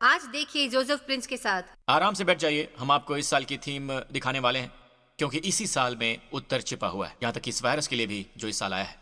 आज देखिए Joseph Prince के साथ। आराम से बैठ जाइए, हम आपको इस साल की थीम दिखाने वाले हैं, क्योंकि इसी साल में उत्तर छिपा हुआ है, यहाँ तक कि इस वायरस के लिए भी जो इस साल आया है।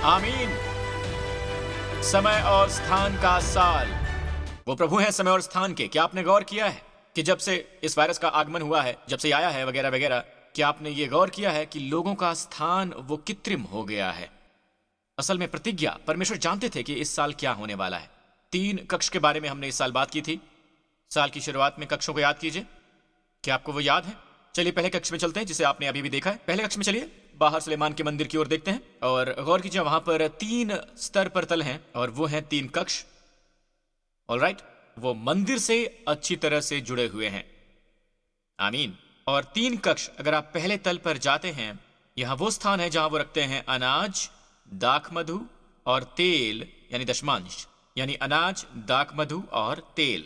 आमीन। समय और स्थान का साल। वो प्रभु हैं समय और स्थान के। क्या आपने गौर किया है कि जब से इस वायरस का आगमन हुआ है, जब से आया है वगैरह वगैरह, क्या आपने ये गौर किया है कि लोगों का स्थान वो कृत्रिम हो गया है? असल में प्रतिज्ञा, परमेश्वर जानते थे कि इस साल क्या होने वाला है। 3 कक्ष के बारे में हमने इस साल बात की थी। साल की शुरुआत में कक्षों को याद कीजिए। क्या आपको वो याद है? चलिए पहले कक्ष में चलते हैं, जिसे आपने अभी भी देखा है। पहले कक्ष में चलिए, बाहर सुलेमान के मंदिर की ओर देखते हैं और गौर कीजिए, वहां पर 3 स्तर पर तल हैं और वो हैं 3 कक्ष। ऑलराइट, वो मंदिर से अच्छी तरह से जुड़े हुए हैं। आमीन। और 3 कक्ष, अगर आप पहले तल पर जाते हैं, यहां वो स्थान है जहां वो रखते हैं अनाज, दाखमधु और तेल, यानी दशमांश, यानी अनाज, दाखमधु और तेल।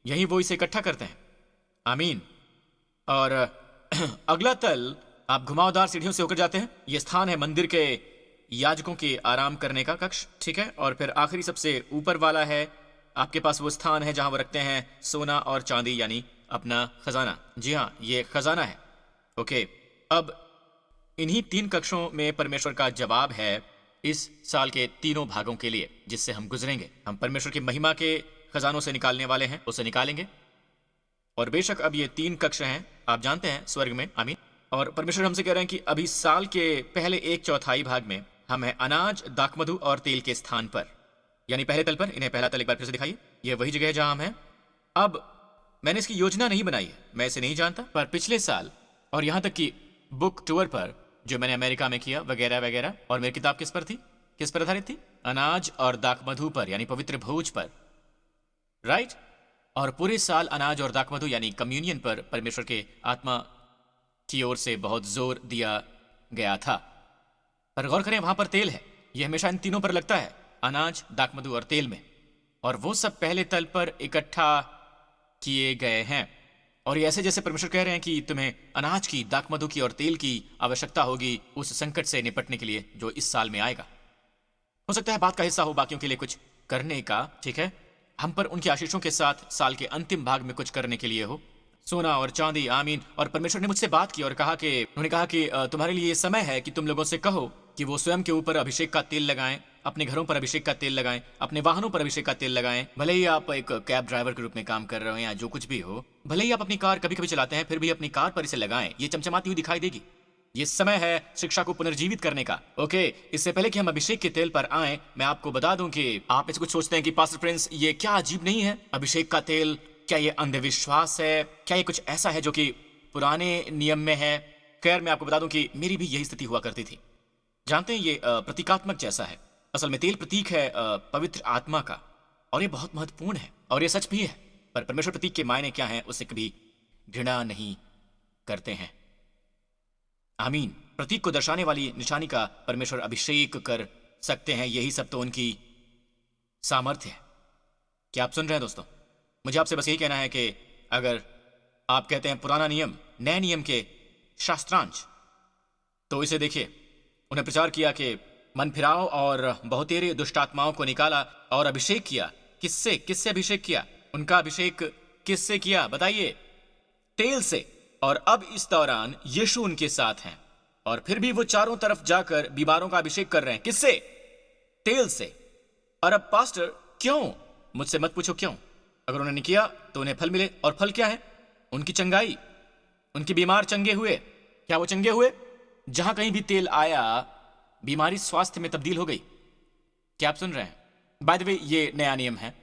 यही वो इसे इकट्ठा करते हैं। आमीन। और अगला तल, आप घुमावदार सीढ़ियों से होकर जाते हैं, यह स्थान है मंदिर के याजकों के आराम करने का कक्ष, ठीक है। और फिर आखिरी सबसे ऊपर वाला है, आपके पास वो स्थान है जहां वो रखते हैं सोना और चांदी, यानी अपना खजाना। जी हाँ, ये खजाना है। ओके, अब इन्हीं 3 कक्षों में परमेश्वर का जवाब है इस साल के तीनों भागों के लिए, जिससे हम गुजरेंगे। हम परमेश्वर की महिमा के खजानों से निकालने वाले हैं, उसे निकालेंगे। और बेशक अब ये 3 कक्ष हैं, आप जानते हैं, स्वर्ग में। आमीन। और परमेश्वर हमसे कह रहे हैं कि अभी साल के पहले 1/4 भाग में हम हैं अनाज, दाखमधु और तेल के स्थान पर, यानी पहले तल पर। इन्हें पहला तल एक बार फिर से दिखाइए। यह वही जगह है जहां हम हैं। अब मैंने इसकी योजना नहीं बनाई है, मैं इसे नहीं जानता, पर पिछले साल और यहां तक कि बुक टूर पर जो मैंने अमेरिका में किया वगैरह वगैरह, और मेरी किताब किस पर थी, किस पर आधारित थी? अनाज और दाखमधु पर, यानी पवित्र भोज पर। राइट। और पूरे साल अनाज और दाखमधु यानी कम्युनियन पर परमेश्वर के आत्मा की ओर से बहुत जोर दिया गया था। पर गौर करें, वहां पर तेल है। यह हमेशा इन तीनों पर लगता है, अनाज, दाखमधु और तेल में। और वो सब पहले तल पर इकट्ठा किए गए हैं। और ये ऐसे जैसे परमेश्वर कह रहे हैं कि तुम्हें अनाज की, दाखमधु की और तेल की आवश्यकता होगी उस संकट से निपटने के लिए जो इस साल में आएगा। हो सकता है बात का हिस्सा हो बाकियों के लिए कुछ करने का, ठीक है, हम पर उनकी आशीषों के साथ साल के अंतिम भाग में कुछ करने के लिए हो, सोना और चांदी। आमीन। और परमेश्वर ने मुझसे बात की और उन्होंने कहा कि तुम्हारे लिए ये समय है कि तुम लोगों से कहो कि वो स्वयं के ऊपर अभिषेक का तेल लगाएं, अपने घरों पर अभिषेक का तेल लगाएं, अपने वाहनों पर अभिषेक का तेल लगाएं। भले ही आप एक कैब ड्राइवर के रूप में काम कर रहे हो या जो कुछ भी हो, भले ही आप अपनी कार कभी कभी चलाते हैं, फिर भी अपनी कार पर इसे लगाएं। ये चमचमाती हुई दिखाई देगी। ये समय है शिक्षा को पुनर्जीवित करने का। ओके, इससे पहले कि हम अभिषेक के तेल पर आएं, मैं आपको बता दूं कि आप इसको कुछ सोचते हैं कि पास्टर प्रिंस, ये क्या अजीब नहीं है? अभिषेक का तेल, क्या ये अंधविश्वास है? क्या ये कुछ ऐसा है जो कि पुराने नियम में है? खैर, मैं आपको बता दूं कि मेरी भी यही स्थिति हुआ करती थी। जानते हैं, ये प्रतीकात्मक जैसा है। असल में तेल प्रतीक है पवित्र आत्मा का, और ये बहुत महत्वपूर्ण है और ये सच भी है। पर परमेश्वर प्रतीक के मायने क्या हैं, उसे कभी घृणा नहीं करते हैं। आमीन। प्रतीक को दर्शाने वाली निशानी का परमेश्वर अभिषेक कर सकते हैं, यही सब तो उनकी सामर्थ्य है। क्या आप सुन रहे हैं दोस्तों? मुझे आपसे बस यही कहना है कि अगर आप कहते हैं पुराना नियम, नए नियम के शास्त्रांश, तो इसे देखिए। उन्हें प्रचार किया कि मन फिराओ और बहुतेरे दुष्ट आत्माओं को निकाला और अभिषेक किया। किससे? किससे अभिषेक किया? उनका अभिषेक किससे किया बताइए? तेल से। और अब इस दौरान यीशु उनके साथ हैं और फिर भी वो चारों तरफ जाकर बीमारों का अभिषेक कर रहे हैं। किससे? तेल से। और अब पास्टर क्यों? मुझसे मत पूछो क्यों। अगर उन्होंने किया तो उन्हें फल मिले, और फल क्या है? उनकी चंगाई। उनके बीमार चंगे हुए। क्या वो चंगे हुए? जहां कहीं भी तेल आया बीमारी स्वास्थ्य में तब्दील हो गई। क्या आप सुन रहे हैं? बाय द वे, ये नया नियम है।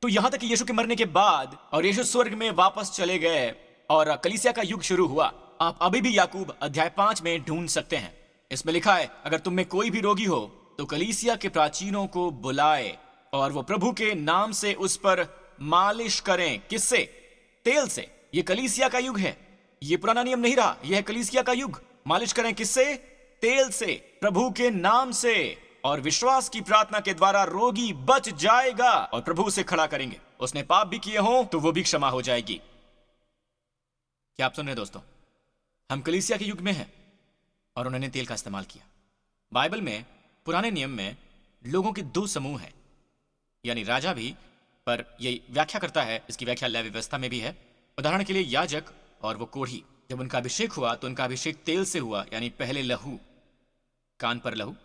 तो यहां तक कि यीशु के मरने के बाद और यीशु स्वर्ग में वापस चले गए और कलीसिया का युग शुरू हुआ। आप अभी भी याकूब अध्याय 5 में ढूंढ सकते हैं। इसमें लिखा है, अगर तुम में कोई भी रोगी हो तो कलीसिया के प्राचीनों को बुलाए और वो प्रभु के नाम से उस पर मालिश करें। किससे? तेल से। ये कलीसिया का युग है, ये पुराना नियम नहीं रहा, यह है कलीसिया का युग। मालिश करें किससे? तेल से, प्रभु के नाम से। और विश्वास की प्रार्थना के द्वारा रोगी बच जाएगा और प्रभु उसे खड़ा करेंगे। उसने पाप भी किए हों तो वो भी क्षमा हो जाएगी। क्या आप सुन रहे हैं दोस्तों? हम कलीसिया के युग में हैं और उन्होंने तेल का इस्तेमाल किया। बाइबल में पुराने नियम में लोगों के दो समूह हैं, यानी राजा भी, पर यह व्याख्या करता है, इसकी व्याख्या लेवी व्यवस्था में भी है। उदाहरण के लिए याजक और वो कोढ़ी, जब उनका अभिषेक हुआ तो उनका अभिषेक तेल से हुआ, यानी पहले लहू, कान पर लहू,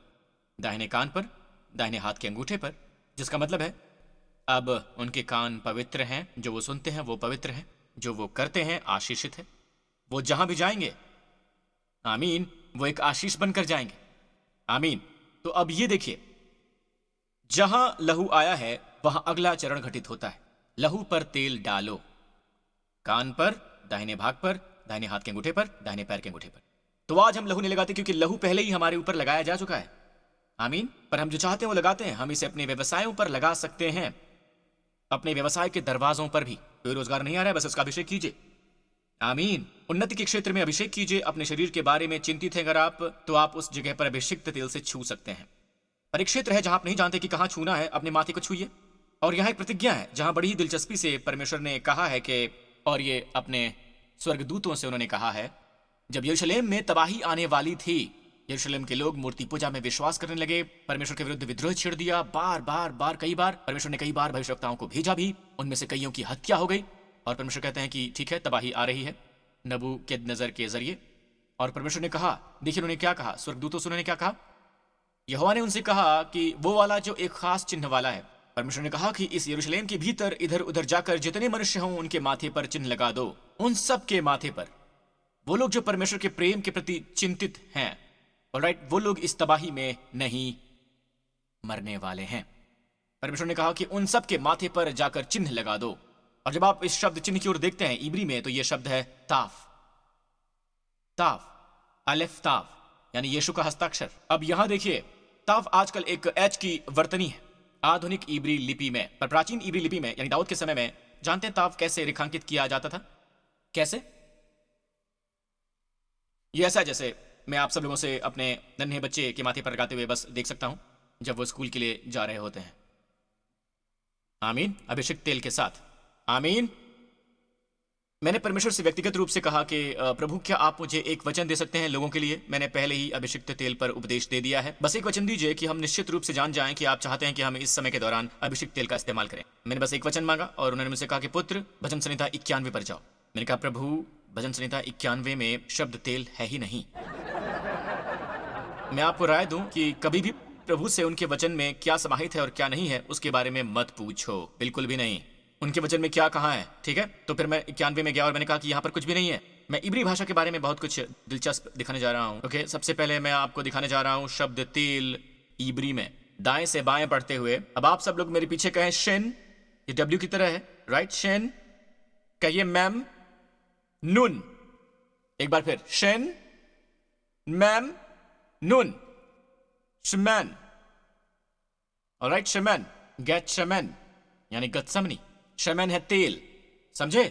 दाहिने कान पर, दाहिने हाथ के अंगूठे पर, जिसका मतलब है अब उनके कान पवित्र हैं, जो वो सुनते हैं वो पवित्र हैं, जो वो करते हैं आशीषित है। वो जहां भी जाएंगे, आमीन, वो एक आशीष बनकर जाएंगे। आमीन। तो अब ये देखिए, जहां लहू आया है वहां अगला चरण घटित होता है। लहू पर तेल डालो, कान पर, दाहिने भाग पर, दाहिने हाथ के अंगूठे पर, दाहिने पैर के अंगूठे पर। तो आज हम लहू नहीं लगाते क्योंकि लहू पहले ही हमारे ऊपर लगाया जा चुका है। आमीन। पर हम जो चाहते हैं वो लगाते हैं। हम इसे अपने व्यवसायों पर लगा सकते हैं, अपने व्यवसाय के दरवाजों पर भी। कोई रोजगार नहीं आ रहा है, बस उसका अभिषेक कीजिए। आमीन। उन्नति के क्षेत्र में अभिषेक कीजिए। अपने शरीर के बारे में चिंतित हैं अगर आप, तो आप उस जगह पर अभिषिक्त तेल से छू सकते हैं। पर एक क्षेत्र है जहां आप नहीं जानते कि कहां छूना है, अपने माथे को छूइए। और यहां एक प्रतिज्ञा है जहां बड़ी ही दिलचस्पी से परमेश्वर ने कहा है कि, और ये अपने स्वर्गदूतों से उन्होंने कहा है, जब यरूशलेम में तबाही आने वाली थी, यरूशलेम के लोग मूर्ति पूजा में विश्वास करने लगे, परमेश्वर के विरुद्ध विद्रोह छेड़ दिया, कई बार परमेश्वर ने कई बार भविष्यवक्ताओं को भेजा भी, उनमें से कईयों की हत्या हो गई। और परमेश्वर कहते हैं कि ठीक है, तबाही आ रही है नबूकदनेस्सर के जरिए। और परमेश्वर ने कहा, देखिए उन्होंने क्या कहा, स्वर्गदूतों से उन्होंने क्या कहा, यहोवा ने उनसे कहा कि वो वाला जो एक खास चिन्ह वाला है। परमेश्वर ने कहा कि इस यरूशलेम के भीतर इधर उधर जाकर जितने मनुष्य हों उनके माथे पर चिन्ह लगा दो। उन सब के माथे पर, वो लोग जो परमेश्वर के प्रेम के प्रति चिंतित हैं, ऑलराइट, वो लोग इस तबाही में नहीं मरने वाले हैं। परमेश्वर ने कहा कि उन सब के माथे पर जाकर चिन्ह लगा दो। और जब आप इस शब्द चिन्ह की ओर देखते हैं इब्री में, तो यह शब्द है ताफ, अलेफ ताफ, यानी यीशु का हस्ताक्षर। अब यहां देखिए, ताफ आजकल एक एच की वर्तनी है आधुनिक इब्री लिपि में, पर प्राचीन इब्री लिपि में, यानी दाऊद के समय में, जानते हैं ताफ कैसे रेखांकित किया जाता था? कैसे? ये ऐसा जैसे मैं आप सब लोगों से अपने नन्हे बच्चे के माथे पर लगाते हुए बस देख सकता हूं जब वो स्कूल के लिए जा रहे होते हैं। आमीन। अभिषेक तेल के साथ। आमीन। मैंने परमेश्वर से व्यक्तिगत रूप से कहा कि प्रभु क्या आप मुझे एक वचन दे सकते हैं लोगों के लिए? मैंने पहले ही अभिषिक्त तेल पर उपदेश दे दिया है। बस एक वचन दीजिए कि हम निश्चित रूप से जान जाएं कि आप चाहते हैं कि हम इस समय के दौरान अभिषिक्त तेल का इस्तेमाल करें। मैंने बस एक वचन मांगा और उन्होंने मुझसे कहा कि पुत्र, भजन संहिता 91 पर जाओ। मैंने कहा प्रभु, भजन संहिता 91 में शब्द तेल है ही नहीं। मैं आपको राय दूं कि कभी भी प्रभु से उनके वचन में क्या समाहित है और क्या नहीं है उसके बारे में मत पूछो, बिल्कुल भी नहीं। उनके वचन में क्या कहा है, ठीक है? तो फिर मैं 91 में गया और मैंने कहा कि यहाँ पर कुछ भी नहीं है। मैं इब्री भाषा के बारे में बहुत कुछ दिलचस्प दिखाने जा रहा हूँ। ओके, सबसे पहले मैं आपको दिखाने जा रहा हूँ शब्द तेल इब्री में, दाएं से बाएं पढ़ते हुए। अब आप सब लोग मेरे पीछे कहें शेन, ये डब्ल्यू की तरह है, राइट? शेन, कहिए मैम, नून। एक बार फिर, शेन, मैम, नून, Shemaine. Alright, Shemaine, gate Shemaine, यानी गत्समनी। शमैन है तेल, समझे?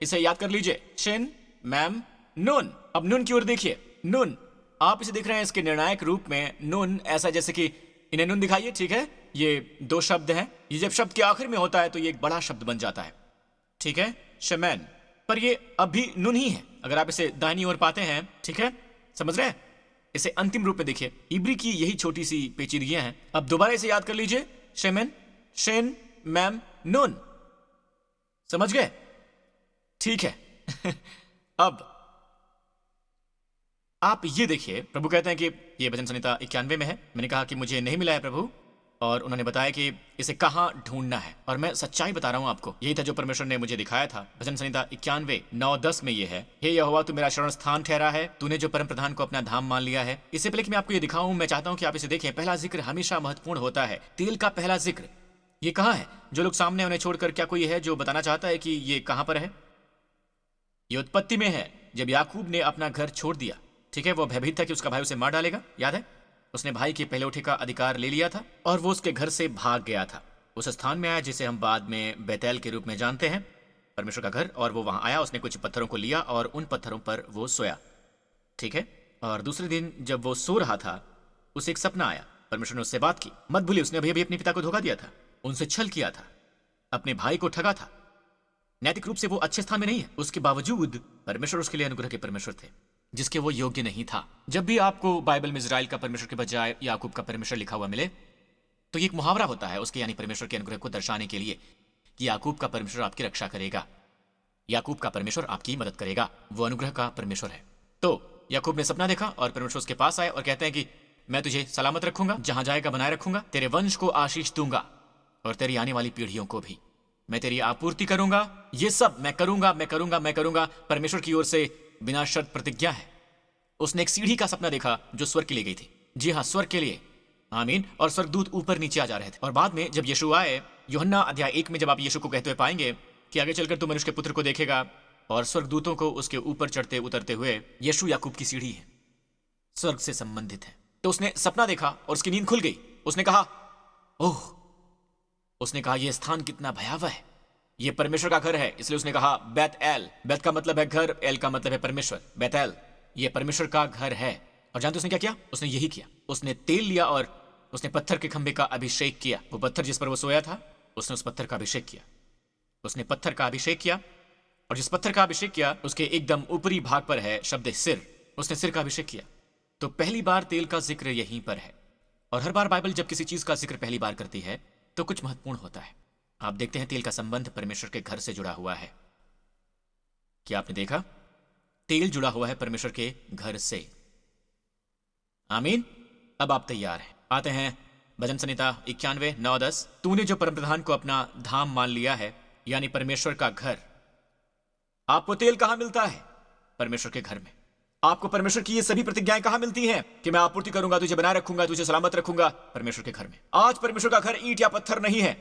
इसे याद कर लीजिए, शेन, मैम, नून। अब नून की ओर देखिए, नून, आप इसे देख रहे हैं इसके निर्णायक रूप में, नून, ऐसा जैसे कि इन्हें नून दिखाइए, ठीक है? ये दो शब्द हैं, ये जब शब्द के आखिर में होता है तो ये एक बड़ा शब्द बन जाता है, ठीक है? शमैन, पर ये अभी नून ही है अगर आप इसे दाहिनी ओर पाते हैं, ठीक है? समझ रहे हैं? इसे अंतिम रूप में देखिए, इब्री की यही छोटी सी पेचीदगियां हैं। अब दोबारा इसे याद कर लीजिए, शेमन, शेन, मैम, नून। समझ गए? ठीक है। अब आप ये देखिए, प्रभु कहते हैं कि ये भजन संहिता 91 में है। मैंने कहा कि मुझे नहीं मिला है प्रभु, और उन्होंने बताया कि इसे कहाँ ढूंढना है। और मैं सच्चाई बता रहा हूँ आपको, यही था जो परमेश्वर ने मुझे दिखाया था। भजन संहिता 91:9-10 में ये है, हे यहोवा तू मेरा शरण स्थान ठहरा है, तूने जो परम प्रधान को अपना धाम मान लिया है। इससे पहले कि मैं आपको ये दिखाऊं, मैं चाहता हूँ कि आप इसे देखें। पहला जिक्र हमेशा महत्वपूर्ण होता है। तेल का पहला जिक्र ये कहाँ है? जो लोग सामने उन्हें छोड़कर क्या कोई है जो बताना चाहता है कि ये कहाँ पर है? ये उत्पत्ति में है, जब याकूब ने अपना घर छोड़ दिया। ठीक है, वो भयभीत था कि उसका भाई उसे मार डालेगा, याद है? उसने भाई के पहले उठे का अधिकार ले लिया था और वो उसके घर से भाग गया था। उस स्थान में आया जिसे हम बाद में बेतैल के रूप में जानते हैं, परमेश्वर का घर। और वो वहां आया, उसने कुछ पत्थरों को लिया और उन पत्थरों पर वो सोया। ठीक है, और दूसरे दिन जब वो सो रहा था, उसे एक सपना आया। परमेश्वर ने उससे बात की। मत भूलिए, उसने अभी अभी अपने पिता को धोखा दिया था, उनसे छल किया था, अपने भाई को ठगा था। नैतिक रूप से वो अच्छे स्थान में नहीं है, उसके बावजूद परमेश्वर उसके लिए अनुग्रह के परमेश्वर थे, जिसके वो योग्य नहीं था। जब भी आपको बाइबल में इजराइल का परमेश्वर के बजाय याकूब का परमेश्वर लिखा हुआ मिले, तो ये एक मुहावरा होता है उसके, यानी परमेश्वर के अनुग्रह को दर्शाने के लिए कि याकूब का परमेश्वर आपकी रक्षा करेगा, याकूब का परमेश्वर आपकी मदद करेगा, वो अनुग्रह का परमेश्वर है। तो याकूब ने सपना देखा और परमेश्वर उसके पास आए और कहते हैं कि मैं तुझे सलामत रखूंगा, जहां जाएगा बनाए रखूंगा, तेरे वंश को आशीष दूंगा और तेरी आने वाली पीढ़ियों को भी मैं तेरी आपूर्ति करूंगा। ये सब मैं करूंगा, मैं करूंगा, मैं करूंगा। परमेश्वर की ओर से बिना शर्त प्रतिज्ञा है। उसने एक सीढ़ी का सपना देखा जो स्वर्ग के लिए गई थी। जी हाँ, स्वर्ग के लिए, आमीन। और स्वर्गदूत ऊपर नीचे आ जा रहे थे। और बाद में जब यीशु आए, यूहन्ना अध्याय 1 में जब आप यीशु को कहते हुए पाएंगे कि आगे चलकर तू मनुष्य के पुत्र को देखेगा और स्वर्गदूतों को उसके ऊपर चढ़ते उतरते हुए, यीशु याकूब की सीढ़ी है, स्वर्ग से संबंधित है। तो उसने सपना देखा और उसकी नींद खुल गई। उसने कहा, ओह, उसने कहा यह स्थान कितना भयावह है, यह परमेश्वर का घर है। इसलिए उसने कहा बैत एल। बैत का मतलब है घर, एल का मतलब है परमेश्वर। बैतएल, यह परमेश्वर का घर है। और जानते उसने क्या किया? उसने यही किया, उसने तेल लिया और उसने पत्थर के खंभे का अभिषेक किया। वो पत्थर जिस पर वो सोया था, उसने उस पत्थर का अभिषेक किया। उसने पत्थर का अभिषेक किया और जिस पत्थर का अभिषेक किया उसके एकदम ऊपरी भाग पर है शब्द सिर। उसने सिर का अभिषेक किया। तो पहली बार तेल का जिक्र यहीं पर है। और हर बार बाइबल जब किसी चीज का जिक्र पहली बार करती है तो कुछ महत्वपूर्ण होता है। आप देखते हैं तेल का संबंध परमेश्वर के घर से जुड़ा हुआ है। क्या आपने देखा? तेल जुड़ा हुआ है परमेश्वर के घर से। आमीन। अब आप तैयार हैं? आते हैं भजन संहिता 91:9-10। तूने जो परमप्रधान को अपना धाम मान लिया है, यानी परमेश्वर का घर। आपको तेल कहां मिलता है? परमेश्वर के घर में। आपको परमेश्वर की ये सभी प्रतिज्ञाएं कहां मिलती हैं कि मैं आपूर्ति करूंगा, तुझे बनाए रखूंगा, तुझे सलामत रखूंगा? परमेश्वर के घर में। आज परमेश्वर का घर ईंट या पत्थर नहीं है।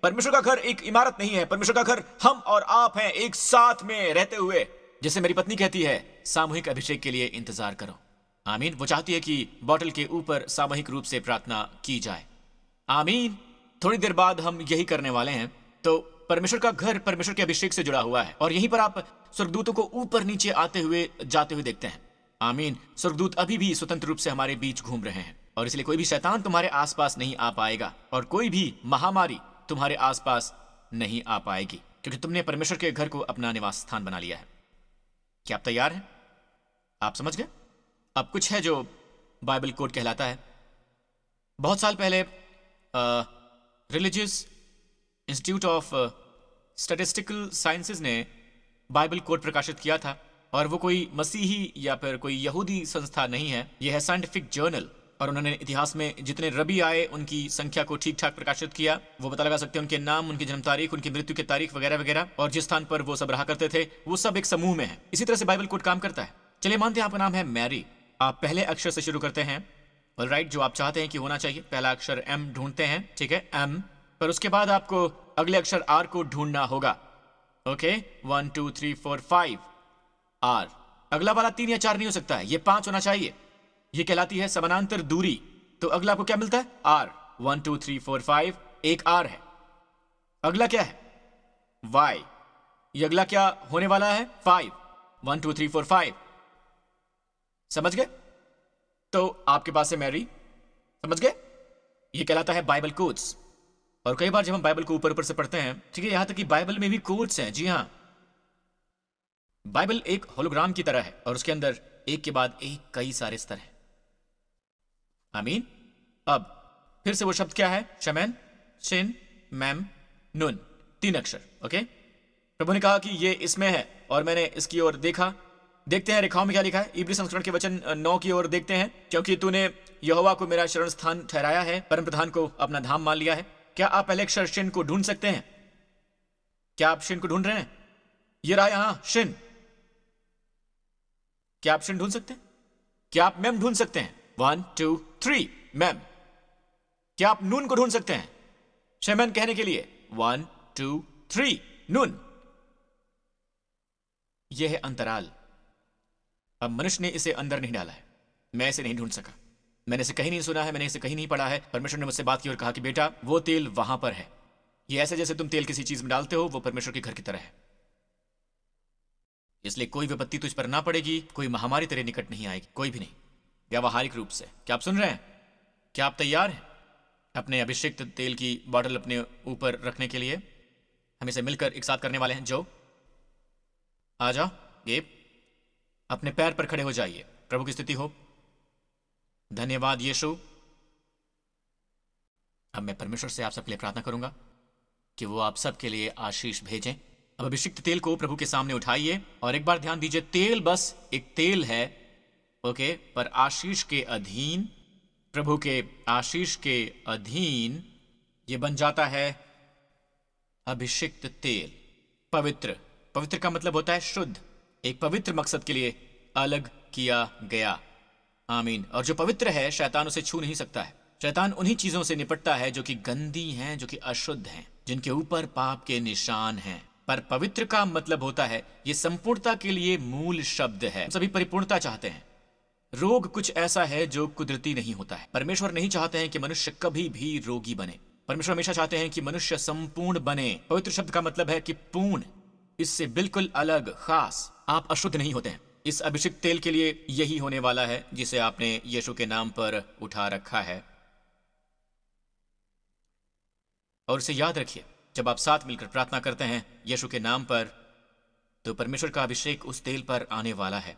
परमेश्वर का घर एक इमारत नहीं है। परमेश्वर का घर हम और आप हैं, एक साथ में रहते हुए। जैसे मेरी पत्नी कहती है, सामूहिक अभिषेक के लिए इंतजार करो। आमीन। वो चाहती है कि बॉटल के ऊपर सामूहिक रूप से प्रार्थना की जाए। आमीन। थोड़ी देर बाद हम यही करने वाले हैं। तो परमेश्वर का घर परमेश्वर के अभिषेक से जुड़ा हुआ है और यहीं पर आप स्वर्गदूतों को ऊपर नीचे आते हुए जाते हुए देखते हैं। आमीन। स्वर्गदूत अभी भी स्वतंत्र रूप से हमारे बीच घूम रहे हैं और इसलिए कोई भी शैतान तुम्हारे आसपास नहीं आ पाएगा और कोई भी महामारी तुम्हारे आसपास नहीं आ पाएगी, क्योंकि तुमने परमेश्वर के घर को अपना निवास स्थान बना लिया है। क्या आप तैयार हैं? आप समझ गए? अब कुछ है जो बाइबल कोड कहलाता है। बहुत साल पहले religious institute of statistical sciences ने बाइबल कोड प्रकाशित किया था और वो कोई मसीही या फिर कोई यहूदी संस्था नहीं है। यह है साइंटिफिक जर्नल और उन्होंने इतिहास में जितने रबी आए उनकी संख्या को ठीक ठाक प्रकाशित किया। वो पता लगा सकते हैं उनके नाम, उनकी जन्म तारीख, उनकी मृत्यु की तारीख वगैरह वगैरह, और जिस स्थान पर वो सब रहा करते थे वो सब एक समूह में है। इसी तरह से बाइबल कोड काम करता है। चलिए मानते हैं आपका नाम है मैरी। आप पहले अक्षर से शुरू करते हैं, ऑलराइट, जो आप चाहते हैं कि होना चाहिए। पहला अक्षर एम ढूंढते हैं, ठीक है, एम। पर उसके बाद आपको अगले अक्षर आर को ढूंढना होगा। Okay, 1 2 3 4 5 R. अगला वाला 3 या 4 नहीं हो सकता है, ये 5 होना चाहिए। ये कहलाती है समानांतर दूरी। तो अगला आपको क्या मिलता है? आर। 1 2 3 4 5, एक आर है। अगला क्या है? वाई। ये अगला क्या होने वाला है? 5। 1 2 3 4 5। समझ गए? तो आपके पास है मैरी। समझ गए? ये कहलाता है बाइबल कोड्स। और कई बार जब हम बाइबल को ऊपर ऊपर से पढ़ते हैं, ठीक है, यहां तक कि बाइबल में भी कोड्स हैं। जी हां, बाइबल एक होलोग्राम की तरह है और उसके अंदर एक के बाद एक कई सारे स्तर हैं। आमीन। अब फिर से वो शब्द क्या है? शमैन, शिन, मैम, नुन, 3 अक्षर। ओके, प्रभु ने कहा कि ये इसमें है और मैंने इसकी ओर देखा देखते हैं रेखाओं में क्या लिखा है। इब्री संस्करण के वचन 9 की ओर देखते हैं। क्योंकि तूने यहोवा को मेरा शरण स्थान ठहराया है, परम प्रधान को अपना धाम मान लिया है। क्या आप पहले अक्षर शिन को ढूंढ सकते हैं? क्या आप शिन को ढूंढ रहे हैं? ये रहा यहां शिन। क्या आप शिन ढूंढ सकते हैं? क्या आप मेम ढूंढ सकते हैं? 1 2 3 मेम। क्या आप नून को ढूंढ सकते हैं? शेमन कहने के लिए 1 2 3 नून। यह है अंतराल। अब मनुष्य ने इसे अंदर नहीं डाला है। मैं इसे नहीं ढूंढ सका, मैंने इसे कहीं नहीं सुना है, मैंने इसे कहीं नहीं पढ़ा है। परमेश्वर ने मुझसे बात की और कहा कि बेटा वो तेल वहां पर है। ये ऐसे जैसे तुम तेल किसी चीज में डालते हो, वो परमेश्वर के घर की तरह है। इसलिए कोई विपत्ति तुझ पर ना पड़ेगी, कोई महामारी तेरे निकट नहीं आएगी, कोई भी नहीं, व्यावहारिक रूप से। क्या आप सुन रहे हैं? क्या आप तैयार हैं अपने अभिषेक तेल की बॉटल अपने ऊपर रखने के लिए? हम इसे मिलकर एक साथ करने वाले हैं। जो आ जाओ, ये अपने पैर पर खड़े हो जाइए। प्रभु की स्तुति हो। धन्यवाद यीशु। अब मैं परमेश्वर से आप सबके लिए प्रार्थना करूंगा कि वो आप सबके लिए आशीष भेजें। अब अभिषिक्त तेल को प्रभु के सामने उठाइए और एक बार ध्यान दीजिए, तेल बस एक तेल है, ओके, पर आशीष के अधीन, प्रभु के आशीष के अधीन ये बन जाता है अभिषिक्त तेल। पवित्र, पवित्र का मतलब होता है शुद्ध, एक पवित्र मकसद के लिए अलग किया गया। आमीन। और जो पवित्र है शैतान उसे छू नहीं सकता है। शैतान उन्हीं चीजों से निपटता है जो कि गंदी हैं, जो कि अशुद्ध हैं, जिनके ऊपर पाप के निशान हैं। पर पवित्र का मतलब होता है, ये संपूर्णता के लिए मूल शब्द है। सभी परिपूर्णता चाहते हैं। रोग कुछ ऐसा है जो कुदरती नहीं होता है। परमेश्वर नहीं चाहते हैं कि मनुष्य कभी भी रोगी बने। परमेश्वर हमेशा चाहते हैं कि मनुष्य संपूर्ण बने। पवित्र शब्द का मतलब है कि पूर्ण, इससे बिल्कुल अलग, खास। आप अशुद्ध नहीं होते हैं। इस अभिषेक तेल के लिए यही होने वाला है जिसे आपने यीशु के नाम पर उठा रखा है। और इसे याद रखिए, जब आप साथ मिलकर प्रार्थना करते हैं यीशु के नाम पर, तो परमेश्वर का अभिषेक उस तेल पर आने वाला है।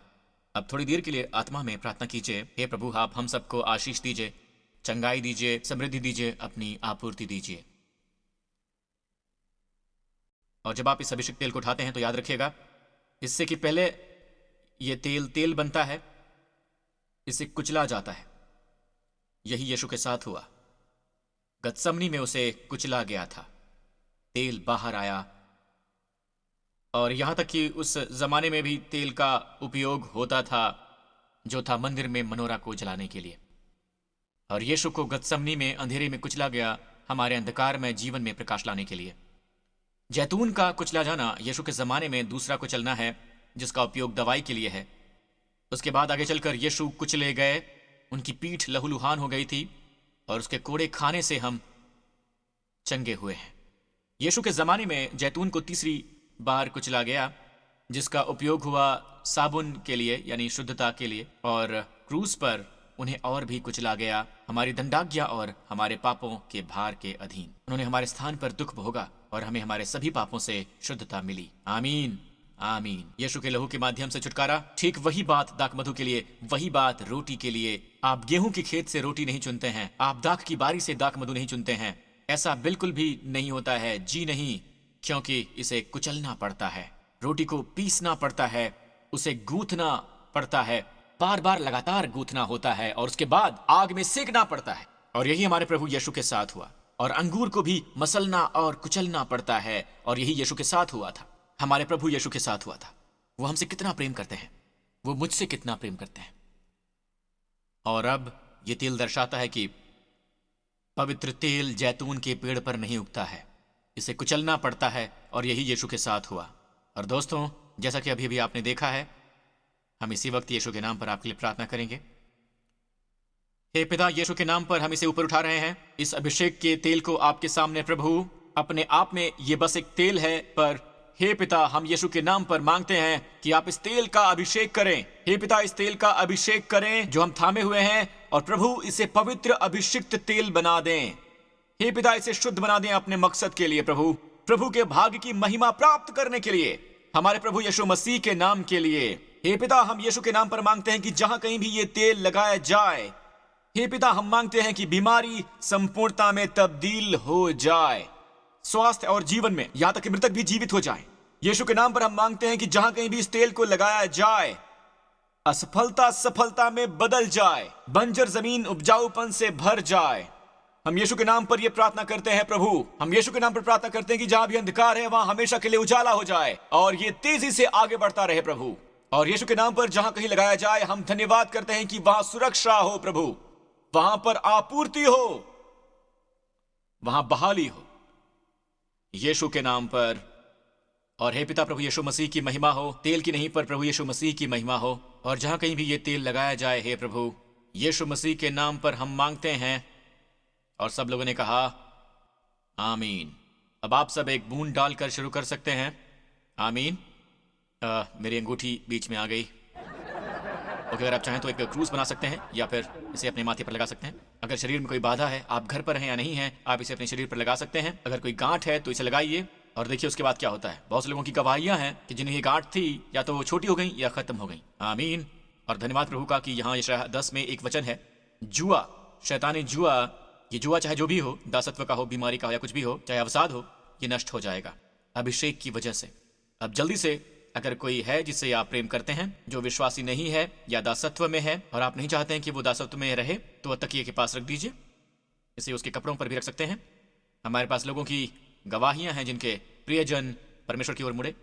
अब थोड़ी देर के लिए आत्मा में प्रार्थना कीजिए, हे प्रभु आप हम सबको आशीष दीजिए, चंगाई दीजिए, समृद्धि दीजिए, अपनी आपूर्ति दीजिए। और जब आप इस अभिषेक तेल को उठाते हैं तो याद रखिएगा, इससे कि पहले ये तेल बनता है, इसे कुचला जाता है। यही यीशु के साथ हुआ। गतसमनी में उसे कुचला गया था, तेल बाहर आया। और यहां तक कि उस जमाने में भी तेल का उपयोग होता था, जो था मंदिर में मनोरा को जलाने के लिए। और यीशु को गतसमनी में अंधेरे में कुचला गया, हमारे अंधकार में जीवन में प्रकाश लाने के लिए। जैतून का कुचला जाना यीशु के जमाने में दूसरा कुचलना है, जिसका उपयोग दवाई के लिए है। उसके बाद आगे चलकर यीशु कुचले गए, उनकी पीठ लहूलुहान हो गई थी और उसके कोड़े खाने से हम चंगे हुए हैं। यीशु के जमाने में जैतून को तीसरी बार कुचला गया, जिसका उपयोग हुआ साबुन के लिए, यानी शुद्धता के लिए। और क्रूस पर उन्हें और भी कुचला गया, हमारी दंडाज्ञा और हमारे पापों के भार के अधीन। उन्होंने हमारे स्थान पर दुख भोगा और हमें हमारे सभी पापों से शुद्धता मिली। आमीन, आमीन। यीशु के लहू के माध्यम से छुटकारा। ठीक वही बात दाखमधु के लिए, वही बात रोटी के लिए। आप गेहूं की खेत से रोटी नहीं चुनते हैं, आप दाख की बारी से दाखमधु नहीं चुनते हैं। ऐसा बिल्कुल भी नहीं होता है, जी नहीं, क्योंकि इसे कुचलना पड़ता है, रोटी को पीसना पड़ता है, उसे गूंथना पड़ता है, बार बार लगातार गूंथना होता है और उसके बाद आग में सेकना पड़ता है। और यही हमारे प्रभु यीशु के साथ हुआ। और अंगूर को भी मसलना और कुचलना पड़ता है, और यही यीशु के साथ हुआ था, हमारे प्रभु यीशु के साथ हुआ था। वो हमसे कितना प्रेम करते हैं, वो मुझसे कितना प्रेम करते हैं। और अब ये तेल दर्शाता है कि पवित्र तेल जैतून के पेड़ पर नहीं उगता है, इसे कुचलना पड़ता है, और यही यीशु के साथ हुआ। और दोस्तों, जैसा कि अभी अभी आपने देखा है, हम इसी वक्त यीशु के नाम पर आपके लिए प्रार्थना करेंगे। हे पिता, यीशु के नाम पर हम इसे ऊपर उठा रहे हैं। इस अभिषेक के तेल को आपके सामने प्रभु, अपने आप में ये बस एक तेल है, पर हे पिता, हम यीशु के नाम पर मांगते हैं कि आप इस तेल का अभिषेक करें। हे पिता, इस तेल का अभिषेक करें जो हम थामे हुए हैं, और प्रभु इसे पवित्र अभिषिक्त तेल बना दें। हे पिता, इसे शुद्ध बना दें अपने मकसद के लिए प्रभु, प्रभु के भाग्य की महिमा प्राप्त करने के लिए, हमारे प्रभु यीशु मसीह के नाम के लिए। हे पिता, हम यीशु के नाम पर मांगते हैं कि जहां कहीं भी ये तेल लगाया जाए, हे पिता, हम मांगते हैं कि बीमारी संपूर्णता में तब्दील हो जाए, स्वास्थ्य और जीवन में, यहां तक कि मृतक भी जीवित हो जाए। यीशु के नाम पर हम मांगते हैं कि जहां कहीं भी इस तेल को लगाया जाए, असफलता सफलता में बदल जाए, बंजर जमीन उपजाऊपन से भर जाए। हम यीशु के नाम पर यह प्रार्थना करते हैं प्रभु। हम यीशु के नाम पर प्रार्थना करते हैं कि जहां भी अंधकार है वहां हमेशा के लिए उजाला हो जाए और ये तेजी से आगे बढ़ता रहे प्रभु। और यीशु के नाम पर जहां कहीं लगाया जाए, हम धन्यवाद करते हैं कि वहां सुरक्षा हो प्रभु, वहां पर आपूर्ति हो, वहां बहाली हो, यीशु के नाम पर। और हे पिता प्रभु यीशु मसीह की महिमा हो, तेल की नहीं पर प्रभु यीशु मसीह की महिमा हो। और जहां कहीं भी ये तेल लगाया जाए हे प्रभु, यीशु मसीह के नाम पर हम मांगते हैं। और सब लोगों ने कहा आमीन। अब आप सब एक बूंद डालकर शुरू कर सकते हैं। आमीन। मेरी अंगूठी बीच में आ गई। ओके, अगर आप चाहें तो एक क्रूज बना सकते हैं या फिर इसे अपने माथे पर लगा सकते हैं। अगर शरीर में कोई बाधा है, आप घर पर हैं या नहीं हैं, आप इसे अपने शरीर पर लगा सकते हैं। अगर कोई गांठ है तो इसे लगाइए और देखिए उसके बाद क्या होता है। बहुत से लोगों की गवाहियां हैं कि जिन्हें ये गांठ थी या तो वो छोटी हो गई या खत्म हो गई। आमीन। और धन्यवाद प्रभु का कि यहाँ यशायाह 10 में एक वचन है, जुआ, शैतानी जुआ, ये जुआ चाहे जो भी हो, दासत्व का हो, बीमारी का हो या कुछ भी हो, चाहे अवसाद हो, ये नष्ट हो जाएगा अभिषेक की वजह से। अब जल्दी से, अगर कोई है जिससे आप प्रेम करते हैं, जो विश्वासी नहीं है या दासत्व में है और आप नहीं चाहते हैं कि वो दासत्व में रहे, तो तकिए के पास रख दीजिए। इसे उसके कपड़ों पर भी रख सकते हैं। हमारे पास लोगों की गवाहियां हैं जिनके प्रियजन परमेश्वर की ओर मुड़े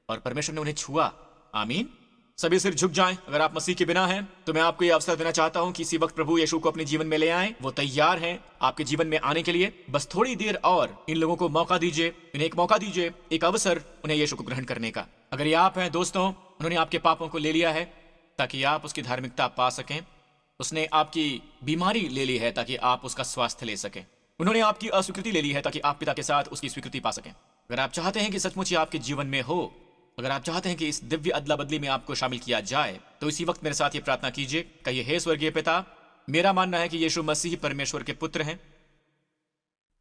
और परमेश्वर ने उन्हें छुआ। आमीन। सभी सिर झुक जाएं। अगर आप मसीह के बिना हैं तो मैं आपको यह अवसर देना चाहता हूं कि इसी वक्त प्रभु यीशु को अपने जीवन में ले आएं। वो तैयार हैं आपके जीवन में आने के लिए। बस थोड़ी देर और इन लोगों को मौका दीजिए, इन्हें एक मौका दीजिए, एक अवसर उन्हें यीशु को ग्रहण करने का। अगर ये आप हैं दोस्तों, उन्होंने आपके पापों को ले लिया है ताकि आप उसकी धार्मिकता पा सकें। उसने आपकी बीमारी ले ली है ताकि आप उसका स्वास्थ्य ले सकें। उन्होंने आपकी अस्वीकृति ले ली है ताकि आप पिता के साथ उसकी स्वीकृति पा सकें। अगर आप चाहते हैं कि सचमुच आपके जीवन में हो, अगर आप चाहते हैं कि इस दिव्य अदला बदली में आपको शामिल किया जाए, तो इसी वक्त मेरे साथ ये प्रार्थना कीजिए। कहिए, हे स्वर्गीय पिता, मेरा मानना है कि यीशु मसीह परमेश्वर के पुत्र हैं।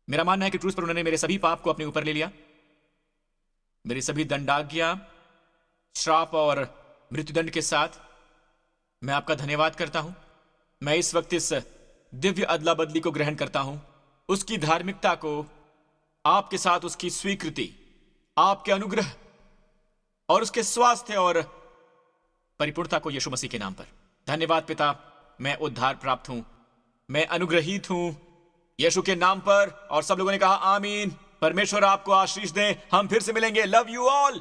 मेरा मानना है कि क्रूस पर उन्होंने मेरे सभी पाप को अपने ऊपर ले लिया। मेरी सभी दंडाज्ञा, श्राप और मृत्युदंड के साथ मैं आपका धन्यवाद करता हूं। मैं इस वक्त इस दिव्य अदला बदली को ग्रहण करता हूं, उसकी धार्मिकता को, आपके साथ उसकी स्वीकृति, आपके अनुग्रह और उसके स्वास्थ्य और परिपूर्णता को यीशु मसीह के नाम पर। धन्यवाद पिता, मैं उद्धार प्राप्त हूं, मैं अनुग्रहित हूं यीशु के नाम पर। और सब लोगों ने कहा आमीन। परमेश्वर आपको आशीष दे। हम फिर से मिलेंगे। Love you all.